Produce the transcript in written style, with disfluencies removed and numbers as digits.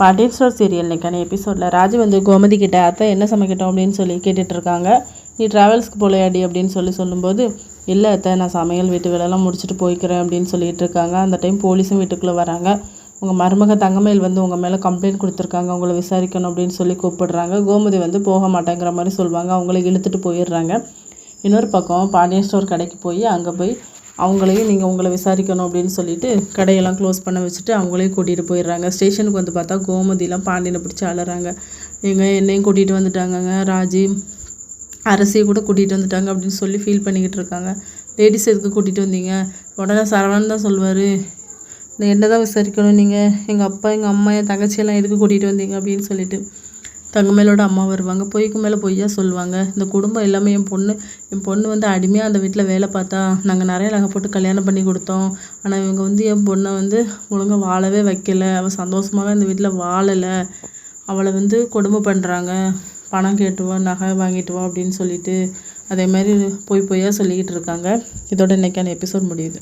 Pandian store serial இன்னைக்கான எபிசோடில் ராஜு வந்து கோமதி கிட்ட அத்தை என்ன சமைக்கட்டும் அப்படின்னு சொல்லி கேட்டுட்டு இருக்காங்க. நீ ட்ராவல்ஸ்க்கு போலையாடி அப்படின்னு சொல்லும்போது, இல்லை அத்தை நான் சமையல் வீட்டு வேலையெல்லாம் முடிச்சுட்டு போய்க்கிறேன் அப்படின்னு சொல்லிட்டு இருக்காங்க. அந்த டைம் போலீஸும் வீட்டுக்குள்ளே வராங்க. உங்கள் மருமக தங்கமயில் வந்து உங்கள் மேலே கம்ப்ளைண்ட் கொடுத்துருக்காங்க, உங்களை விசாரிக்கணும் அப்படின்னு சொல்லி கூப்பிடுறாங்க. கோமதி வந்து போக மாட்டேங்கிற மாதிரி சொல்லுவாங்க. அவங்கள இழுத்துட்டு போயிடுறாங்க. இன்னொரு பக்கம் பாண்டியன் ஸ்டோர் கடைக்கு போய் அங்கே போய் அவங்களையும் நீங்கள் உங்களை விசாரிக்கணும் அப்படின்னு சொல்லிட்டு கடையெல்லாம் க்ளோஸ் பண்ண வச்சுட்டு அவங்களையும் கூட்டிகிட்டு போயிடுறாங்க. ஸ்டேஷனுக்கு வந்து பார்த்தா கோமதிலாம் பாண்டியனை பிடிச்சி அலறாங்க. என்னையும் கூட்டிகிட்டு வந்துட்டாங்கங்க, ராஜி அரசியை கூட கூட்டிகிட்டு வந்துட்டாங்க அப்படின்னு சொல்லி ஃபீல் பண்ணிக்கிட்டு இருக்காங்க. லேடிஸ் எதுக்கு கூட்டிகிட்டு வந்தீங்க? உடனே சரவணன் தான் சொல்லுவார், என்ன தான் விசாரிக்கணும், நீங்கள் எங்கள் அப்பா எங்கள் அம்மா என் தங்கச்சியெல்லாம் எதுக்கு கூட்டிகிட்டு வந்தீங்க அப்படின்னு சொல்லிட்டு தங்கமேலோட அம்மா வருவாங்க. பொய்க்கு மேலே பொய்யா சொல்லுவாங்க. இந்த குடும்பம் எல்லாமே என் பொண்ணு வந்து அடிமையாக அந்த வீட்டில் வேலை பார்த்தா நாங்கள் நிறைய நகை போட்டு கல்யாணம் பண்ணி கொடுத்தோம். ஆனால் இவங்க வந்து என் பொண்ணை வந்து ஒழுங்காக வாழவே வைக்கலை, அவள் சந்தோஷமாகவே அந்த வீட்டில் வாழலை, அவளை வந்து கொடுமை பண்ணுறாங்க, பணம் கேட்டுவா நகை வாங்கிட்டுவா அப்படின்னு சொல்லிட்டு அதே மாதிரி பொய்யா சொல்லிக்கிட்டு இருக்காங்க. இதோட இன்றைக்கான எபிசோட் முடியுது.